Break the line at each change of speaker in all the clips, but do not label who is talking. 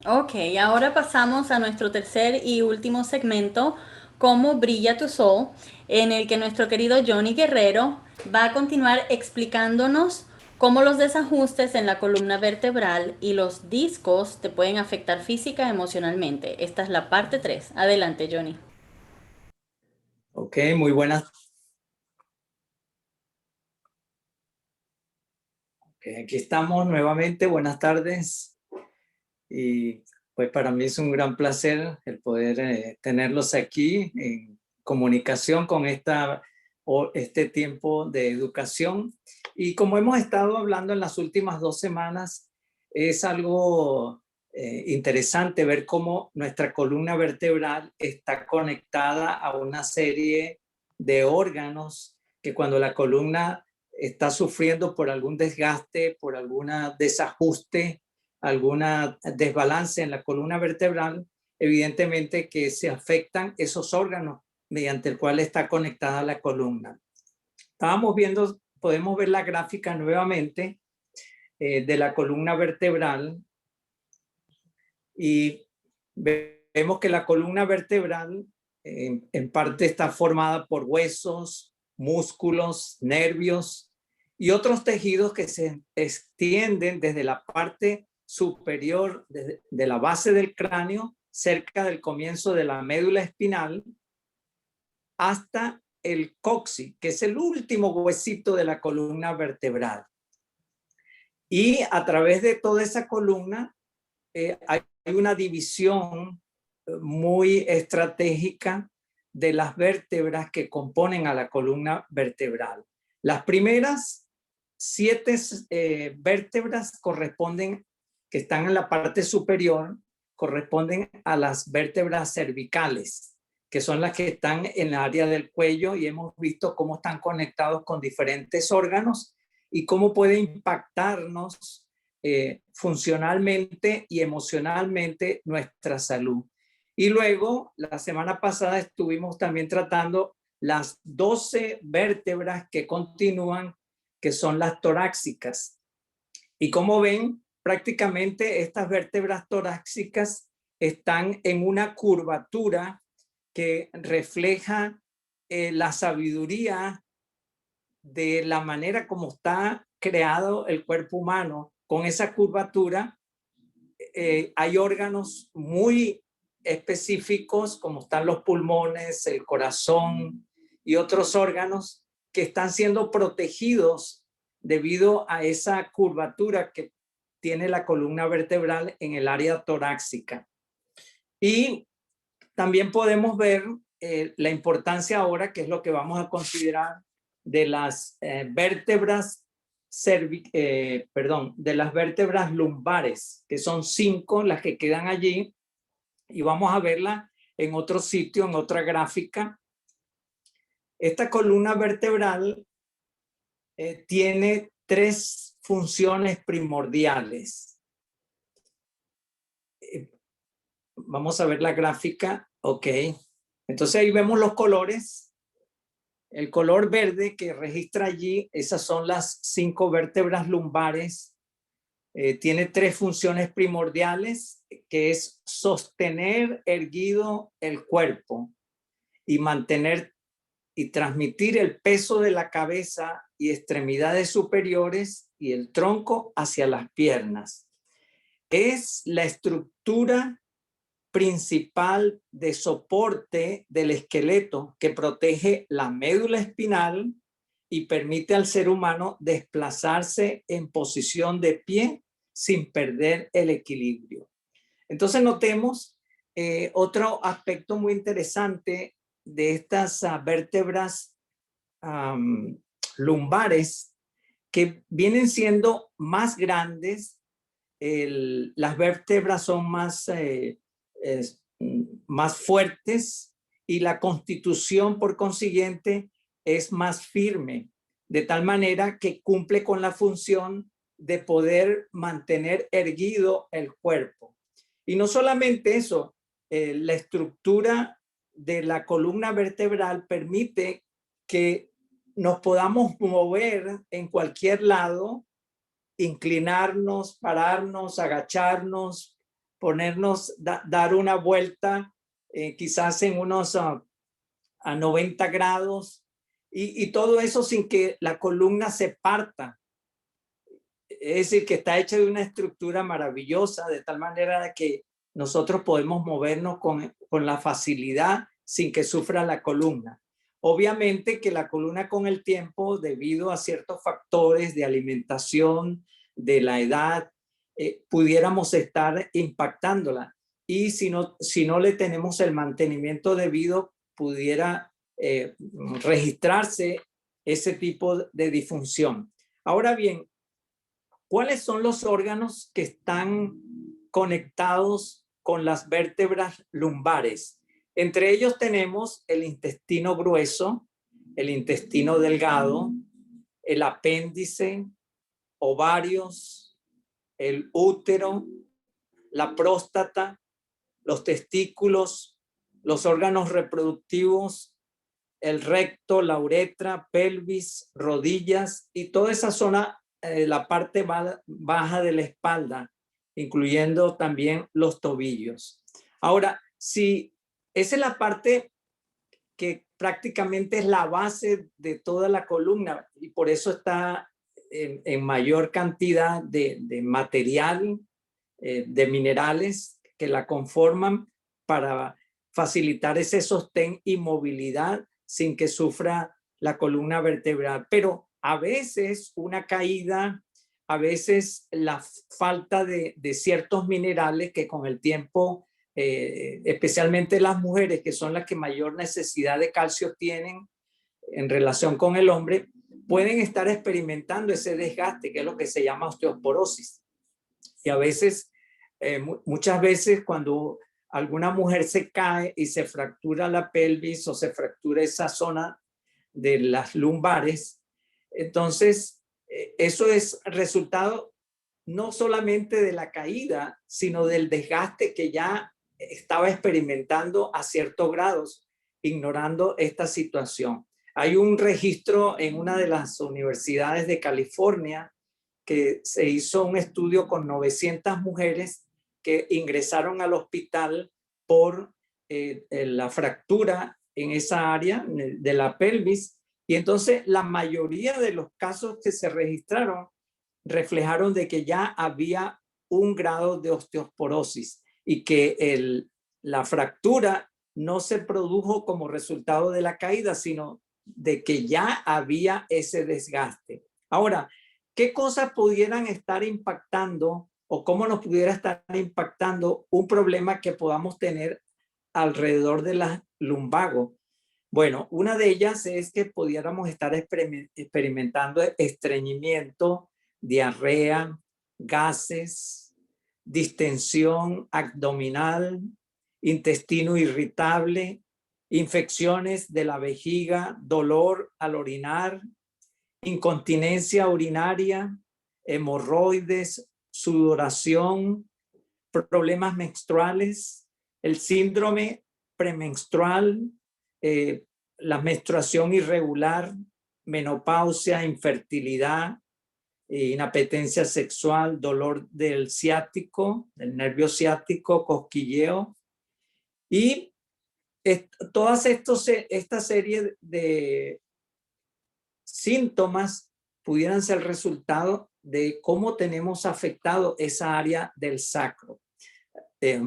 Ok, ahora pasamos a nuestro tercer y último segmento, Cómo brilla tu sol, en el que nuestro querido Johnny Guerrero va a continuar explicándonos cómo los desajustes en la columna vertebral y los discos te pueden afectar física y emocionalmente. Esta es la parte 3. Adelante, Johnny.
Ok, muy buenas. Okay, aquí estamos nuevamente. Buenas tardes. Y pues para mí es un gran placer el poder tenerlos aquí en comunicación con este tiempo de educación. Y como hemos estado hablando en las últimas 2 semanas, es algo interesante ver cómo nuestra columna vertebral está conectada a una serie de órganos que cuando la columna está sufriendo por algún desgaste, por algún desajuste, alguna desbalance en la columna vertebral, evidentemente que se afectan esos órganos mediante el cual está conectada la columna. Estábamos viendo, podemos ver la gráfica nuevamente de la columna vertebral y vemos que la columna vertebral en parte está formada por huesos, músculos, nervios y otros tejidos que se extienden desde la parte superior de la base del cráneo, cerca del comienzo de la médula espinal, hasta el coxis, que es el último huesito de la columna vertebral. Y a través de toda esa columna hay una división muy estratégica de las vértebras que componen a la columna vertebral. Las primeras 7 vértebras corresponden, que están en la parte superior, corresponden a las vértebras cervicales, que son las que están en el área del cuello, y hemos visto cómo están conectados con diferentes órganos y cómo puede impactarnos funcionalmente y emocionalmente nuestra salud. Y luego, la semana pasada estuvimos también tratando las 12 vértebras que continúan, que son las torácicas. Y como ven, prácticamente estas vértebras torácicas están en una curvatura que refleja la sabiduría de la manera como está creado el cuerpo humano. Con esa curvatura hay órganos muy específicos, como están los pulmones, el corazón y otros órganos que están siendo protegidos debido a esa curvatura que tiene la columna vertebral en el área torácica. Y también podemos ver la importancia ahora, que es lo que vamos a considerar, de las vértebras de las vértebras lumbares, que son 5 las que quedan allí, y vamos a verla en otro sitio, en otra gráfica. Esta columna vertebral tiene 3 funciones primordiales. Vamos a ver la gráfica, ok. Entonces ahí vemos los colores. El color verde que registra allí, esas son las 5 vértebras lumbares. Tiene 3 funciones primordiales, que es sostener erguido el cuerpo y mantener y transmitir el peso de la cabeza y extremidades superiores y el tronco hacia las piernas. Es la estructura principal de soporte del esqueleto que protege la médula espinal y permite al ser humano desplazarse en posición de pie sin perder el equilibrio. Entonces notemos otro aspecto muy interesante de estas vértebras lumbares, que vienen siendo más grandes. Las vértebras son más fuertes y la constitución, por consiguiente, es más firme, de tal manera que cumple con la función de poder mantener erguido el cuerpo. Y no solamente eso, la estructura de la columna vertebral permite que nos podamos mover en cualquier lado, inclinarnos, pararnos, agacharnos, ponernos, dar una vuelta, quizás en unos a 90 grados, y todo eso sin que la columna se parta. Es decir, que está hecha de una estructura maravillosa, de tal manera que nosotros podemos movernos con la facilidad sin que sufra la columna. Obviamente que la columna con el tiempo, debido a ciertos factores de alimentación, de la edad, pudiéramos estar impactándola. Y si no le tenemos el mantenimiento debido, pudiera registrarse ese tipo de disfunción. Ahora bien, ¿cuáles son los órganos que están conectados con las vértebras lumbares? Entre ellos tenemos el intestino grueso, el intestino delgado, el apéndice, ovarios, el útero, la próstata, los testículos, los órganos reproductivos, el recto, la uretra, pelvis, rodillas y toda esa zona, la parte baja de la espalda, incluyendo también los tobillos. Ahora, si esa es la parte que prácticamente es la base de toda la columna y por eso está en mayor cantidad de material, de minerales que la conforman para facilitar ese sostén y movilidad sin que sufra la columna vertebral. Pero a veces una caída, a veces la falta de ciertos minerales que con el tiempo, especialmente las mujeres, que son las que mayor necesidad de calcio tienen en relación con el hombre, pueden estar experimentando ese desgaste, que es lo que se llama osteoporosis. Y a veces, muchas veces cuando alguna mujer se cae y se fractura la pelvis o se fractura esa zona de las lumbares, entonces eso es resultado no solamente de la caída, sino del desgaste que ya estaba experimentando a ciertos grados, ignorando esta situación. Hay un registro en una de las universidades de California que se hizo un estudio con 900 mujeres que ingresaron al hospital por la fractura en esa área de la pelvis. Y entonces la mayoría de los casos que se registraron reflejaron de que ya había un grado de osteoporosis y que la fractura no se produjo como resultado de la caída, sino de que ya había ese desgaste. Ahora, ¿qué cosas pudieran estar impactando o cómo nos pudiera estar impactando un problema que podamos tener alrededor de la lumbago? Bueno, una de ellas es que pudiéramos estar experimentando estreñimiento, diarrea, gases, distensión abdominal, intestino irritable, infecciones de la vejiga, dolor al orinar, incontinencia urinaria, hemorroides, sudoración, problemas menstruales, el síndrome premenstrual, la menstruación irregular, menopausia, infertilidad, inapetencia sexual, dolor del ciático, del nervio ciático, cosquilleo y todas esta serie de síntomas pudieran ser resultado de cómo tenemos afectado esa área del sacro, de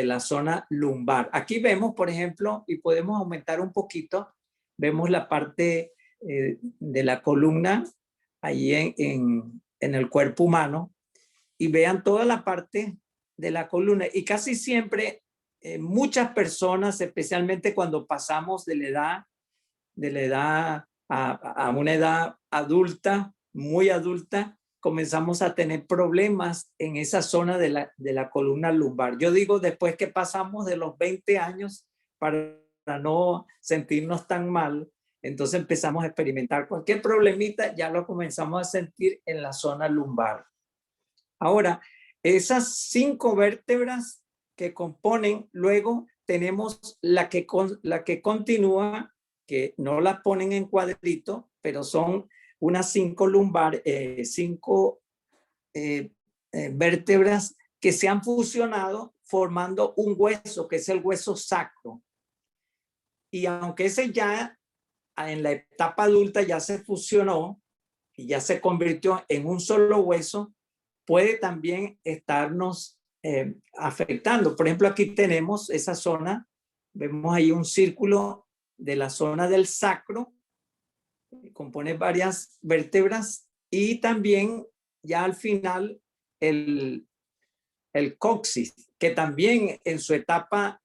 la zona lumbar. Aquí vemos, por ejemplo, y podemos aumentar un poquito, vemos la parte de la columna ahí en el cuerpo humano y vean toda la parte de la columna y casi siempre muchas personas, especialmente cuando pasamos de la edad a una edad adulta, muy adulta, comenzamos a tener problemas en esa zona de la columna lumbar. Yo digo después que pasamos de los 20 años para no sentirnos tan mal, entonces empezamos a experimentar cualquier problemita, ya lo comenzamos a sentir en la zona lumbar. Ahora, esas 5 vértebras que componen, luego tenemos la que continúa, que no la ponen en cuadrito, pero son unas 5 vértebras que se han fusionado formando un hueso, que es el hueso sacro. Y aunque ese ya en la etapa adulta ya se fusionó y ya se convirtió en un solo hueso, puede también estarnos afectando. Por ejemplo, aquí tenemos esa zona, vemos ahí un círculo de la zona del sacro, compone varias vértebras, y también ya al final el coxis, que también en su etapa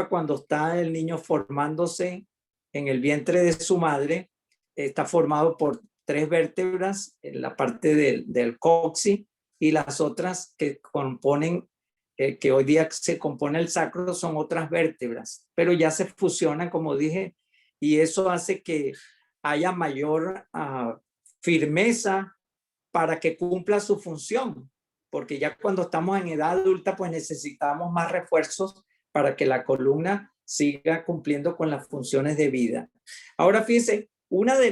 cuando está el niño formándose en el vientre de su madre, está formado por 3 vértebras en la parte del coxis, y las otras que componen, que hoy día se compone el sacro, son otras vértebras, pero ya se fusionan, como dije, y eso hace que haya mayor firmeza para que cumpla su función, porque ya cuando estamos en edad adulta, pues necesitamos más refuerzos para que la columna siga cumpliendo con las funciones de vida. Ahora fíjense, una de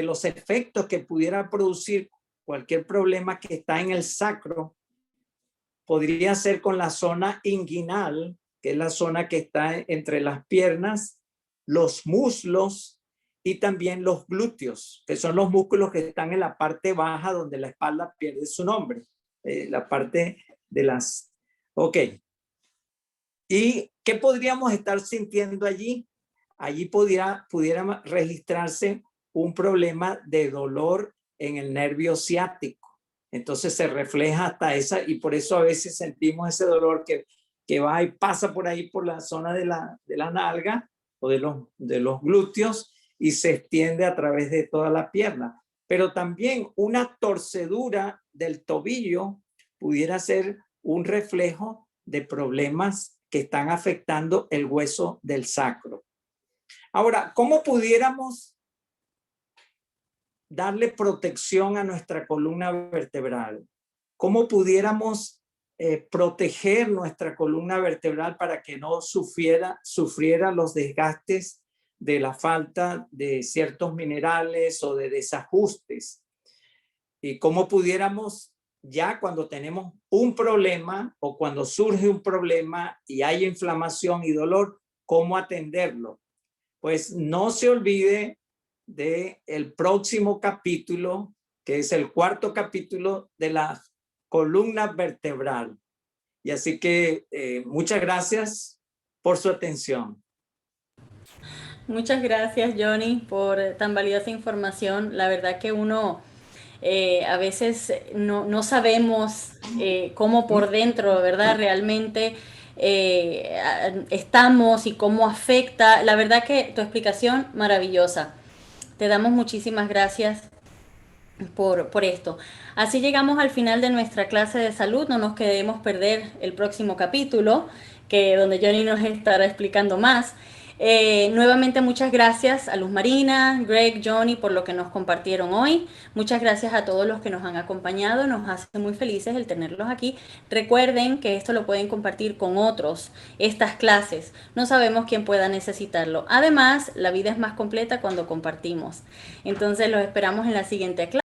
los efectos que pudiera producir cualquier problema que está en el sacro podría ser con la zona inguinal, que es la zona que está entre las piernas, los muslos y también los glúteos, que son los músculos que están en la parte baja donde la espalda pierde su nombre, la parte de las... Ok. ¿Y qué podríamos estar sintiendo allí? Allí pudiera registrarse un problema de dolor en el nervio ciático. Entonces se refleja hasta esa, y por eso a veces sentimos ese dolor que va y pasa por ahí por la zona de la nalga o de los glúteos, y se extiende a través de toda la pierna. Pero también una torcedura del tobillo pudiera ser un reflejo de problemas que están afectando el hueso del sacro. Ahora, ¿cómo pudiéramos darle protección a nuestra columna vertebral? ¿Cómo pudiéramos proteger nuestra columna vertebral para que no sufriera los desgastes de la falta de ciertos minerales o de desajustes? ¿Y cómo pudiéramos, ya cuando tenemos un problema o cuando surge un problema y hay inflamación y dolor, cómo atenderlo? Pues no se olvide del próximo capítulo, que es el 4º capítulo de la columna vertebral. Y así que muchas gracias por su atención.
Muchas gracias, Johnny, por tan valiosa información. La verdad que uno a veces no sabemos cómo por dentro, ¿verdad? Realmente estamos y cómo afecta. La verdad que tu explicación maravillosa. Te damos muchísimas gracias por esto. Así llegamos al final de nuestra clase de salud. No nos queremos perder el próximo capítulo, donde Johnny nos estará explicando más. Nuevamente muchas gracias a Luz Marina, Greg, Johnny por lo que nos compartieron hoy. Muchas gracias a todos los que nos han acompañado. Nos hace muy felices el tenerlos aquí. Recuerden que esto lo pueden compartir con otros, estas clases. No sabemos quién pueda necesitarlo. Además, la vida es más completa cuando compartimos. Entonces los esperamos en la siguiente clase.